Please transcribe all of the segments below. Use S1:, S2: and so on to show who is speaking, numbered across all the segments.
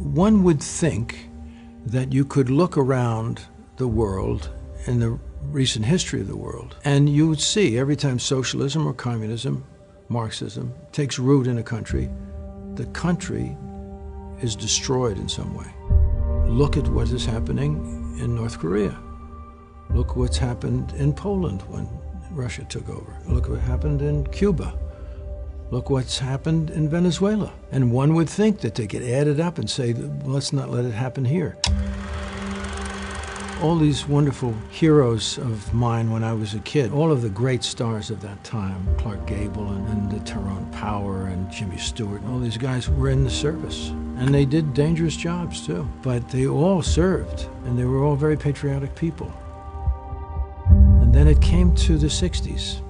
S1: One would think that you could look around the world in the recent history of the world, and you would see every time socialism or communism, Marxism, takes root in a country, the country is destroyed in some way. Look at what is happening in North Korea. Look what's happened in Poland when Russia took over. Look what happened in Cuba. Look what's happened in Venezuela. And one would think that they could add it up and say, let's not let it happen here. All these wonderful heroes of mine when I was a kid, all of the great stars of that time, Clark Gable and Tyrone Power and Jimmy Stewart, all these guys were in the service. And they did dangerous jobs too. But they all served, and they were all very patriotic people. And then it came to the 60s.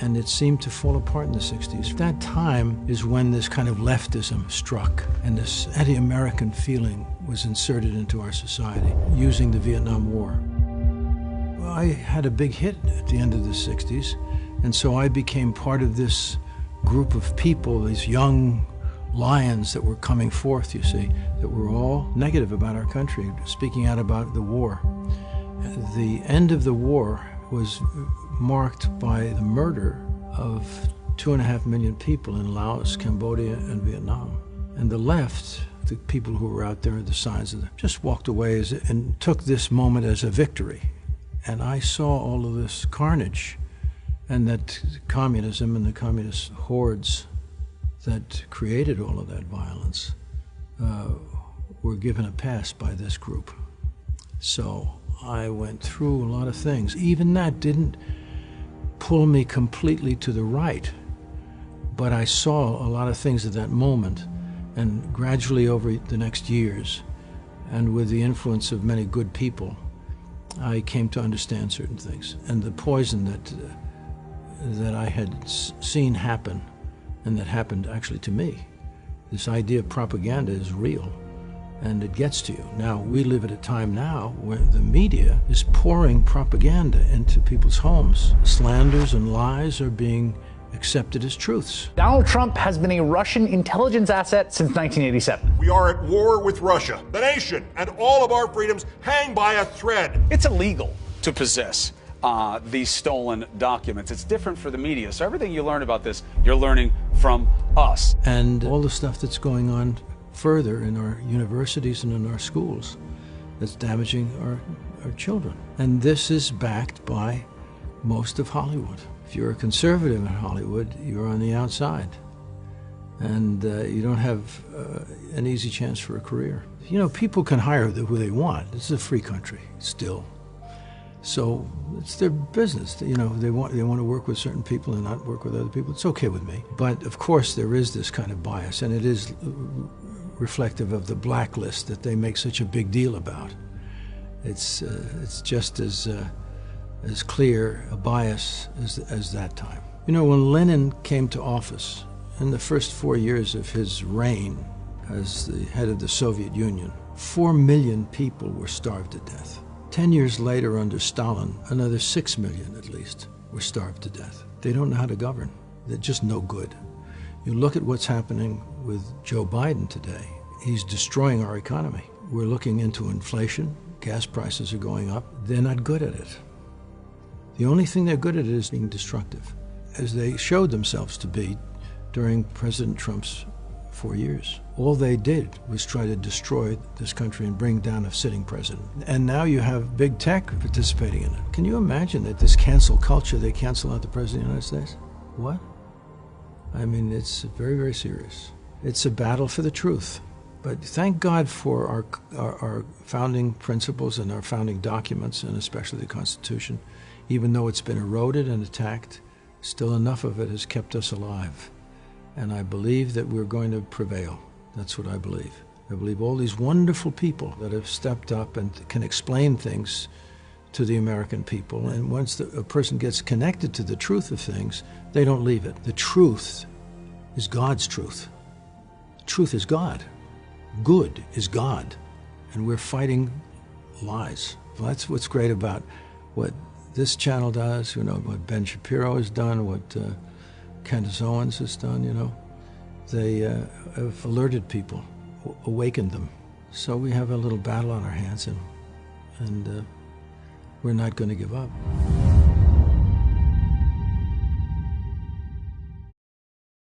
S1: And it seemed to fall apart in the 60s. That time is when this kind of leftism struck, and this anti-American feeling was inserted into our society using the Vietnam War. Well, I had a big hit at the end of the 60s, and so I became part of this group of people, these young lions that were coming forth, you see, that were all negative about our country, speaking out about the war. The end of the war was marked by the murder of 2.5 million people in Laos, Cambodia, and Vietnam. And the left, the people who were out there at the sides of them, just walked away and took this moment as a victory. And I saw all of this carnage, and that communism and the communist hordes that created all of that violence were given a pass by this group. So I went through a lot of things. Even that didn't pull me completely to the right, but I saw a lot of things at that moment, and gradually over the next years, and with the influence of many good people, I came to understand certain things. And the poison that I had seen happen, and that happened actually to me, this idea of propaganda is real. And it gets to you. Now, we live at a time now where the media is pouring propaganda into people's homes. Slanders and lies are being accepted as truths.
S2: Donald Trump has been a Russian intelligence asset since 1987.
S3: We are at war with Russia. The nation and all of our freedoms hang by a thread.
S4: It's illegal to possess these stolen documents. It's different for the media. So everything you learn about this, you're learning from us.
S1: And all the stuff that's going on further in our universities and in our schools that's damaging our children. And this is backed by most of Hollywood. If you're a conservative in Hollywood, you're on the outside. And you don't have an easy chance for a career. You know, people can hire who they want. This is a free country, still. So it's their business. You know, they want to work with certain people and not work with other people. It's okay with me. But of course there is this kind of bias, and it is reflective of the blacklist that they make such a big deal about. It's just as clear a bias as that time. You know, when Lenin came to office, in the first 4 years of his reign as the head of the Soviet Union, 4 million people were starved to death. 10 years later, under Stalin, another 6 million at least were starved to death. They don't know how to govern. They're just no good. You look at what's happening with Joe Biden today. He's destroying our economy. We're looking into inflation. Gas prices are going up. They're not good at it. The only thing they're good at is being destructive, as they showed themselves to be during President Trump's 4 years. All they did was try to destroy this country and bring down a sitting president. And now you have big tech participating in it. Can you imagine that this cancel culture, they cancel out the President of the United States? What? I mean, it's very, very serious. It's a battle for the truth. But thank God for our founding principles and our founding documents, and especially the Constitution. Even though it's been eroded and attacked, still enough of it has kept us alive. And I believe that we're going to prevail. That's what I believe. I believe all these wonderful people that have stepped up and can explain things to the American people. And once a person gets connected to the truth of things, they don't leave it. The truth is God's truth. Truth is God. Good is God. And we're fighting lies. Well, that's what's great about what this channel does, you know, what Ben Shapiro has done, what Candace Owens has done, you know. They have alerted people awakened them. So we have a little battle on our hands, and we're not going to give up.